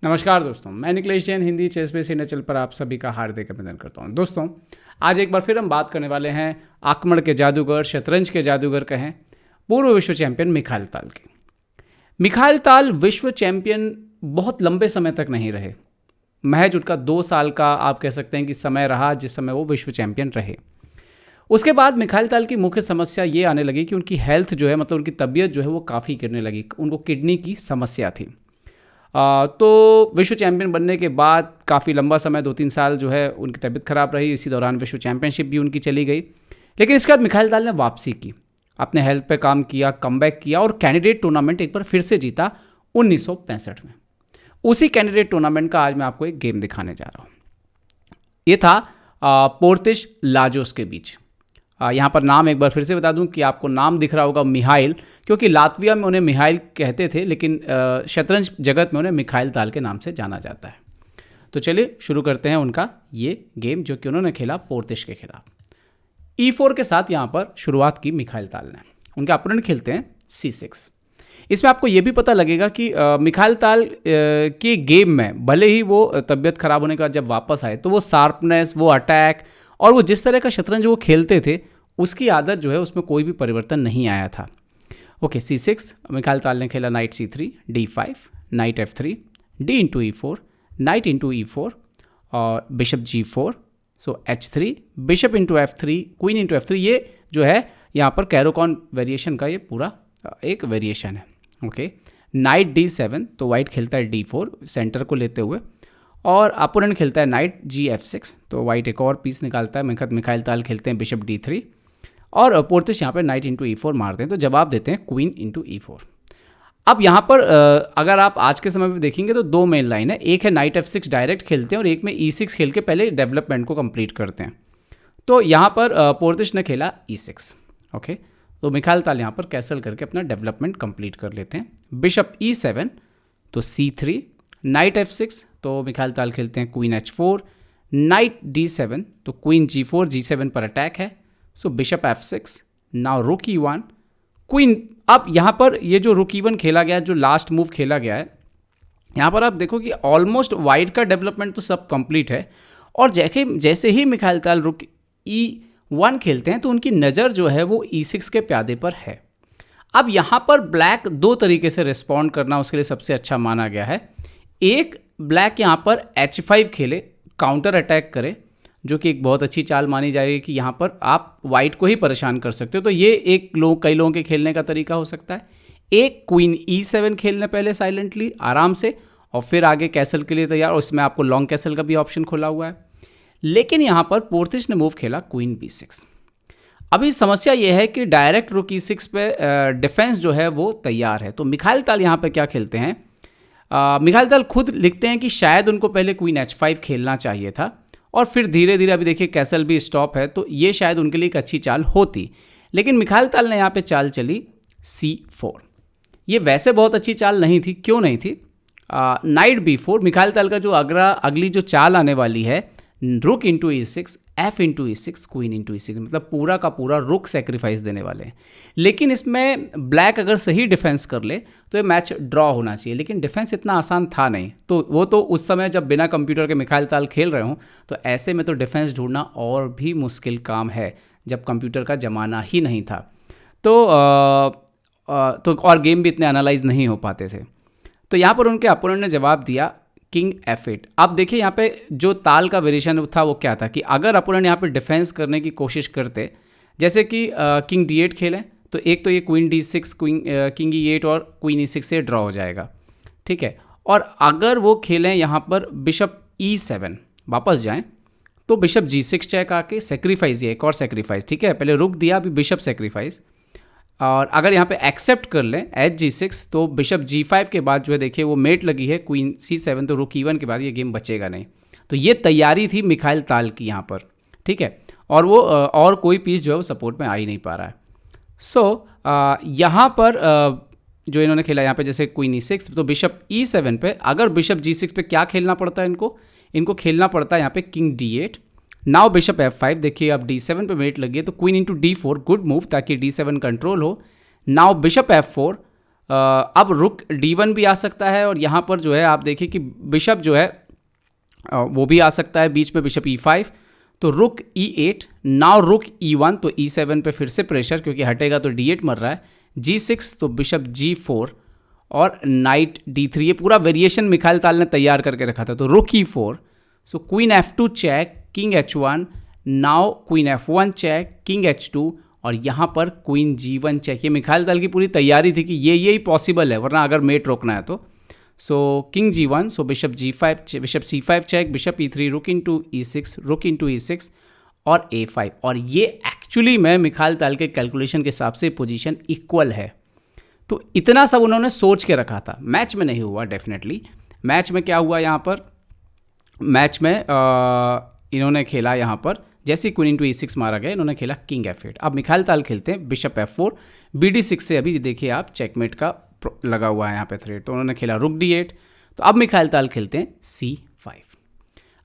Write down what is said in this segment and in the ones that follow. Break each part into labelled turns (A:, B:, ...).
A: नमस्कार दोस्तों, मैं Nikhilesh Jain Hindi chess base India channel पर आप सभी का हार्दिक अभिनंदन करता हूं। दोस्तों, आज एक बार फिर हम बात करने वाले हैं आक्रमण के जादूगर, शतरंज के जादूगर कहें, पूर्व विश्व चैंपियन मिखाइल ताल की। मिखाइल ताल विश्व चैंपियन बहुत लंबे समय तक नहीं रहे। महज उनका 2 साल का आप कह सकते हैं कि समय रहा जिस समय वो विश्व चैंपियन रहे। उसके बाद मिखाइल ताल की मुख्य समस्या ये आने लगी कि उनकी हेल्थ जो है, मतलब उनकी तबीयत जो है वो काफ़ी गिरने लगी। उनको किडनी की समस्या थी। तो विश्व चैंपियन बनने के बाद काफ़ी लंबा समय 2-3 साल जो है उनकी तबीयत खराब रही। इसी दौरान विश्व चैंपियनशिप भी उनकी चली गई। लेकिन इसके बाद मिखाइल ताल ने वापसी की, अपने हेल्थ पे काम किया, कमबैक किया और कैंडिडेट टूर्नामेंट एक बार फिर से जीता 1965 में। उसी कैंडिडेट टूर्नामेंट का आज मैं आपको एक गेम दिखाने जा रहा हूँ। ये था पोर्तिश लाजोस के बीच। यहाँ पर नाम एक बार फिर से बता दूं कि आपको नाम दिख रहा होगा मिहाइल, क्योंकि लातविया में उन्हें मिहाइल कहते थे, लेकिन शतरंज जगत में उन्हें मिखाइल ताल के नाम से जाना जाता है। तो चलिए शुरू करते हैं उनका ये गेम जो कि उन्होंने खेला पोर्तिश के खिलाफ। E4 के साथ यहाँ पर शुरुआत की मिखाइल ताल ने। उनके अपोनेंट खेलते हैं C6। इसमें आपको ये भी पता लगेगा कि मिखाइल ताल के गेम में भले ही वो तबीयत खराब होने के बाद जब वापस आए तो वो शार्पनेस, वो अटैक और वो जिस तरह का शतरंज वो खेलते थे उसकी आदत जो है उसमें कोई भी परिवर्तन नहीं आया था। ओके, C6 मिखाइल ताल ने खेला night C3, D5, night F3, D into E4, night into E4 और बिशप G4, सो H3, bishop into F3, queen into F3। ये जो है यहाँ पर कैरोकॉन वेरिएशन का ये पूरा एक वेरिएशन है। ओके, नाइट D7, तो वाइट खेलता है D4 सेंटर को लेते हुए और अपोनेंट खेलता है नाइट G-F6, तो वाइट एक और पीस निकालता है। मिखाइल ताल खेलते हैं बिशप D3 और पोर्तिश यहाँ पर नाइट इंटू E4 मारते हैं, तो जवाब देते हैं क्वीन इंटू E4। अब यहाँ पर अगर आप आज के समय में देखेंगे तो 2 मेन लाइन है। एक है नाइट F6 डायरेक्ट खेलते हैं और एक में E6 खेल के पहले डेवलपमेंट को कंप्लीट करते हैं। तो यहाँ पर पोर्तिश ने खेला E6। ओके, तो मिखाइल ताल यहाँ पर कैसल करके अपना डेवलपमेंट कंप्लीट कर लेते हैं। बिशप E7, तो C3, नाइट F6, तो मिखाइल ताल खेलते हैं क्वीन H4, नाइट D7, तो क्वीन G4, G7 पर अटैक है, सो बिशप F6, नाउ रुक E1, क्वीन। अब यहाँ पर ये जो रुक E1 खेला गया, जो लास्ट मूव खेला गया है, यहाँ पर आप देखो कि ऑलमोस्ट वाइट का डेवलपमेंट तो सब कंप्लीट है और जैसे ही मिखाइल ताल रुक E1 खेलते हैं तो उनकी नज़र जो है वो E6 के प्यादे पर है। अब यहाँ पर ब्लैक 2 तरीके से रिस्पॉन्ड करना उसके लिए सबसे अच्छा माना गया है। एक, ब्लैक यहाँ पर H5 खेले, काउंटर अटैक करे, जो कि एक बहुत अच्छी चाल मानी जा रही है कि यहाँ पर आप वाइट को ही परेशान कर सकते हो। तो ये कई लोगों के खेलने का तरीका हो सकता है। एक, क्वीन E7 खेलने पहले साइलेंटली आराम से और फिर आगे कैसल के लिए तैयार, और इसमें आपको लॉन्ग कैसल का भी ऑप्शन खुला हुआ है। लेकिन यहाँ पर पोर्तिश ने मूव खेला क्वीन B6। अभी समस्या यह है कि डायरेक्ट रुक E6 पे डिफेंस जो है वो तैयार है। तो मिखाइल ताल यहाँ पे क्या खेलते हैं, मिखाइल ताल खुद लिखते हैं कि शायद उनको पहले क्वीन H5 खेलना चाहिए था और फिर धीरे धीरे, अभी देखिए कैसल भी स्टॉप है, तो ये शायद उनके लिए एक अच्छी चाल होती। लेकिन मिखाइल ताल ने यहाँ पे चाल चली C4। ये वैसे बहुत अच्छी चाल नहीं थी। क्यों नहीं थी? नाइट B4, मिखाइल ताल का जो अगली जो चाल आने वाली है, रुक into E6, F into E6, queen into E6, मतलब पूरा का पूरा रुक सेक्रीफाइस देने वाले हैं। लेकिन इसमें ब्लैक अगर सही डिफेंस कर ले तो ये मैच ड्रॉ होना चाहिए, लेकिन डिफेंस इतना आसान था नहीं। तो वो तो उस समय जब बिना कंप्यूटर के मिखाइल ताल खेल रहे हों, तो ऐसे में तो डिफेंस ढूंढना और भी मुश्किल काम है जब कंप्यूटर का ज़माना ही नहीं था। तो और गेम भी इतने एनालाइज नहीं हो पाते थे। तो यहाँ पर उनके अपोनेंट ने जवाब दिया किंग F8। अब देखिए यहाँ पे जो ताल का वेरिएशन था वो क्या था कि अगर अपोनेंट यहाँ पे डिफेंस करने की कोशिश करते, जैसे कि किंग D8 खेलें, तो एक तो ये क्वीन D6, किंग E8 और क्वीन E6 से ड्रॉ हो जाएगा, ठीक है। और अगर वो खेलें यहाँ पर बिशप E7, वापस जाएं, तो बिशप G6 चेक आके सेक्रीफाइस, ये एक और सेक्रीफाइस, ठीक है। पहले रुक दिया, अभी बिशप सेक्रीफाइस। और अगर यहाँ पे एक्सेप्ट कर लें H-G6, तो बिशप G5 के बाद जो है देखिए वो मेट लगी है क्वीन C7, तो रुक E1 के बाद ये गेम बचेगा नहीं। तो ये तैयारी थी मिखाइल ताल की यहाँ पर, ठीक है। और वो और कोई पीस जो है वो सपोर्ट में आ ही नहीं पा रहा है। सो यहाँ पर जो इन्होंने खेला यहाँ पे जैसे क्वीन E6, तो बिशप E7 पे, अगर बिशप G6 पे क्या खेलना पड़ता है इनको खेलना पड़ता है यहाँ पे king D8। Now bishop F5, देखिए अब D7 पे मेट लगी है, तो queen into D4, good move ताकि D7 कंट्रोल हो। नाउ बिशप F4, अब रुक D1 भी आ सकता है, और यहाँ पर जो है आप देखिए कि बिशप जो है वो भी आ सकता है बीच में, बिशप E5, तो रुक E8, नाउ रुक E1, तो E7 पे फिर से प्रेशर, क्योंकि हटेगा तो D8 मर रहा है, G6, तो बिशप G4 और नाइट D3। ये पूरा वेरिएशन मिखाइल ताल ने तैयार करके रखा था। तो रुक E4, so queen F2 check, king H1, now queen F1 check, king H2, और यहाँ पर क्वीन G1 चेक। ये मिखाइल ताल की पूरी तैयारी थी कि यही पॉसिबल है, वरना अगर मेट रोकना है तो। So king G1, so bishop G5, bishop C5 check, bishop E3, rook into E6, रुक इंटू E6 और A5। और ये एक्चुअली में मिखाइल ताल के कैलकुलेशन के हिसाब से पोजीशन इक्वल है। तो इतना सब उन्होंने सोच के रखा था। मैच में नहीं हुआ डेफिनेटली। मैच में क्या हुआ, यहाँ पर मैच में इन्होंने खेला, यहाँ पर जैसे क्वीन इंटू E6 मारा गया, इन्होंने खेला किंग F8। अब मिखाइल ताल खेलते हैं बिशप F4, BD6 से अभी देखिए आप चेकमेट का लगा हुआ है यहाँ पे थ्रेड, तो उन्होंने खेला रुक D8। तो अब मिखाइल ताल खेलते हैं C5।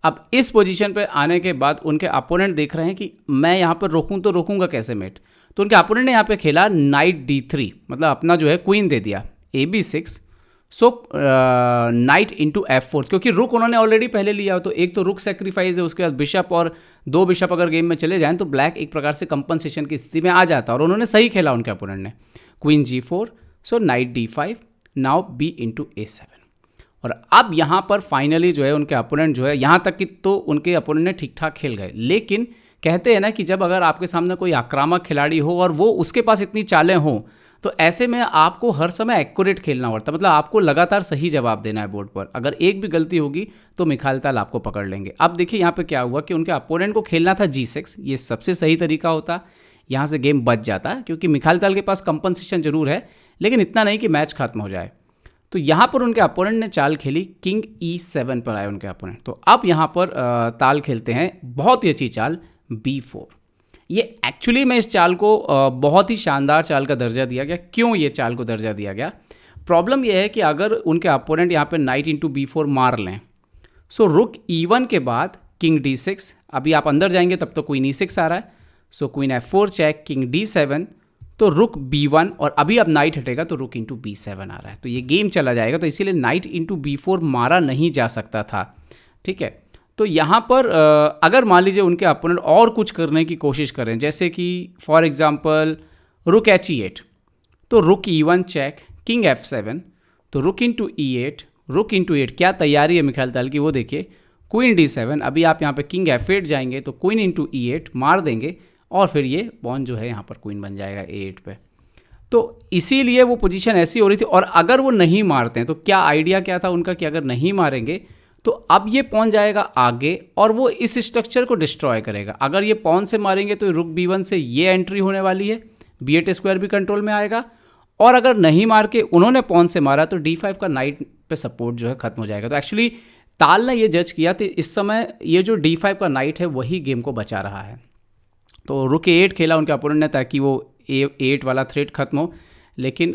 A: अब इस पोजीशन पे आने के बाद उनके अपोनेंट देख रहे हैं कि मैं यहाँ पर रोकूं तो रोकूंगा कैसे मेट, तो उनके अपोनेंट ने यहाँ पे खेला नाइट D3, मतलब अपना जो है क्वीन दे दिया, AB6, सो नाइट इंटू F4, क्योंकि रुक उन्होंने ऑलरेडी पहले लिया हो, तो एक तो रुक सेक्रीफाइस है, उसके बाद बिशप और 2 बिशप अगर गेम में चले जाएं तो ब्लैक एक प्रकार से कंपनसेशन की स्थिति में आ जाता, और उन्होंने सही खेला उनके अपोनेंट ने, queen G4, so knight D5, now B into A7। और अब यहाँ पर फाइनली जो है उनके अपोनेंट जो है, यहाँ तक कि तो उनके अपोनेंट ने ठीक ठाक खेल गए, लेकिन कहते हैं ना कि जब अगर आपके सामने कोई आक्रामक खिलाड़ी हो और वो उसके पास इतनी चालें हों, तो ऐसे में आपको हर समय एक्यूरेट खेलना पड़ता है, मतलब आपको लगातार सही जवाब देना है बोर्ड पर। अगर एक भी गलती होगी तो मिखाइल ताल आपको पकड़ लेंगे। अब देखिए यहाँ पे क्या हुआ कि उनके अपोनेंट को खेलना था G6, ये सबसे सही तरीका होता, यहाँ से गेम बच जाता, क्योंकि मिखाइल ताल के पास कंपनसेशन जरूर है, लेकिन इतना नहीं कि मैच खत्म हो जाए। तो यहाँ पर उनके अपोनेंट ने चाल खेली, किंग E7 पर आए उनके अपोनेंट। तो अब यहाँ पर ताल खेलते हैं बहुत ही अच्छी चाल B4। ये एक्चुअली में इस चाल को बहुत ही शानदार चाल का दर्जा दिया गया। क्यों ये चाल को दर्जा दिया गया? प्रॉब्लम यह है कि अगर उनके अपोनेंट यहाँ पे नाइट इंटू B4 मार लें, सो रुक E1 के बाद किंग D6, अभी आप अंदर जाएंगे तब तो क्वीन E6 आ रहा है, सो queen F4 check, king D7, तो रुक B1, और अभी अब नाइट हटेगा तो रुक इंटू B7 आ रहा है, तो ये गेम चला जाएगा। तो इसीलिए नाइट इंटू B4 मारा नहीं जा सकता था, ठीक है। तो यहाँ पर अगर मान लीजिए उनके अपोनेंट और कुछ करने की कोशिश करें, जैसे कि फॉर एग्जांपल रुक H8, तो रुक E1 चेक, किंग F7, तो रुक इंटू E8, रुक इंटू 8, क्या तैयारी है मिखाइल ताल की वो देखिए, क्वीन D7, अभी आप यहाँ पे किंग F8 जाएंगे तो क्वीन इंटू E8 मार देंगे, और फिर ये पॉन जो है यहाँ पर क्वीन बन जाएगा A8 पे। तो इसीलिए वो पोजीशन ऐसी हो रही थी। और अगर वो नहीं मारते हैं तो क्या आइडिया क्या था उनका कि अगर नहीं मारेंगे तो अब ये पॉन जाएगा आगे और वो इस स्ट्रक्चर को डिस्ट्रॉय करेगा। अगर ये पॉन से मारेंगे तो रुक B1 से ये एंट्री होने वाली है, B8 स्क्वायर भी कंट्रोल में आएगा, और अगर नहीं मार के उन्होंने पॉन से मारा तो D5 का नाइट पे सपोर्ट जो है खत्म हो जाएगा। तो एक्चुअली ताल ने ये जज किया तो इस समय ये जो D5 का नाइट है वही गेम को बचा रहा है। तो रुक A8 खेला उनके अपोनेंट ने ताकि वो A8 वाला थ्रेट खत्म हो, लेकिन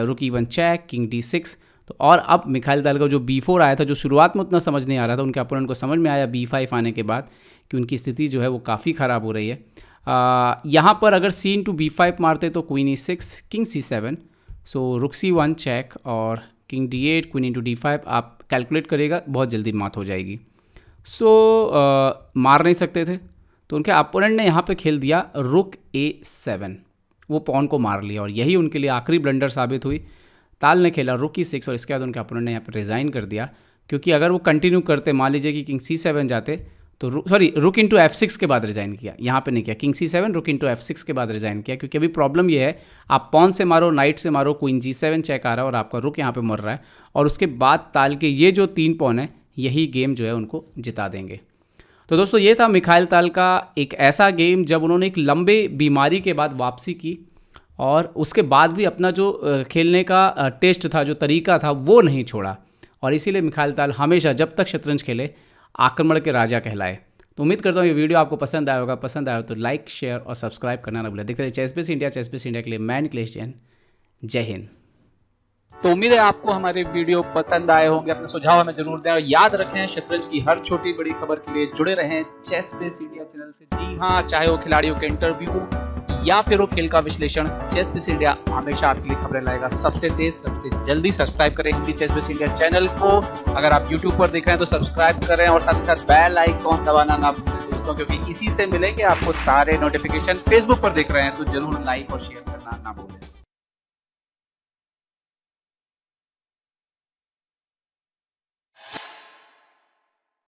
A: रुक E1 चेक, किंग D6। तो और अब मिखाइल ताल का जो B4 आया था, जो शुरुआत में उतना समझ नहीं आ रहा था, उनके अपोनेंट को समझ में आया B5 आने के बाद कि उनकी स्थिति जो है वो काफ़ी ख़राब हो रही है। यहाँ पर अगर C इंटू B5 मारते तो क्वीन E6, किंग C7, सो रुक C1 चेक और king D8, queen into D5, आप कैलकुलेट करिएगा बहुत जल्दी मात हो जाएगी। सो मार नहीं सकते थे तो उनके अपोनेंट ने यहाँ पे खेल दिया रुक A7, वो पॉन को मार लिया और यही उनके लिए आखिरी ब्लंडर साबित हुई। ताल ने खेला रुक E6 और इसके बाद उनके अपोनेंट ने यहाँ पे रिज़ाइन कर दिया, क्योंकि अगर वो कंटिन्यू करते, मान लीजिए कि किंग C7 जाते तो रुक इंटू F6 के बाद रिज़ाइन किया, यहाँ पे नहीं किया, किंग C7 रुक इंटू F6 के बाद रिज़ाइन किया, क्योंकि अभी प्रॉब्लम ये है आप पॉन से मारो, नाइट से मारो, क्वीन G7 चेक आ रहा है और आपका रुक यहाँ पे मर रहा है, और उसके बाद ताल के ये जो 3 पॉन है यही गेम जो है उनको जिता देंगे। तो दोस्तों ये था मिखाइल ताल का एक ऐसा गेम जब उन्होंने एक लंबे बीमारी के बाद वापसी की और उसके बाद भी अपना जो खेलने का टेस्ट था, जो तरीका था, वो नहीं छोड़ा, और इसीलिए मिखाइल ताल हमेशा जब तक शतरंज खेले आक्रमण के राजा कहलाए। तो उम्मीद करता हूँ ये वीडियो आपको पसंद आया होगा। पसंद आया हो तो लाइक, शेयर और सब्सक्राइब करना ना भूलें। देखते रहिए चेस इंडिया के लिए मैं निखिलेश जैन। जय हिंद।
B: तो उम्मीद है आपको हमारे वीडियो पसंद आए होंगे। अपने सुझाव हमें जरूर दें और याद रखें शतरंज की हर छोटी बड़ी खबर के लिए जुड़े रहें चेस बेस इंडिया चैनल से। जी हाँ, चाहे वो खिलाड़ियों के इंटरव्यू या फिर वो खेल का विश्लेषण, चेस बेस इंडिया हमेशा आपके लिए खबरें लाएगा सबसे तेज सबसे जल्दी। सब्सक्राइब करें Hindi chess base India channel को। अगर आप यूट्यूब पर देख रहे हैं तो सब्सक्राइब करें और साथ ही साथ बेल आइकॉन दबाना ना भूलें दोस्तों, क्योंकि इसी से मिलेंगे आपको सारे नोटिफिकेशन। फेसबुक पर देख रहे हैं तो जरूर लाइक और शेयर करना ना भूलें।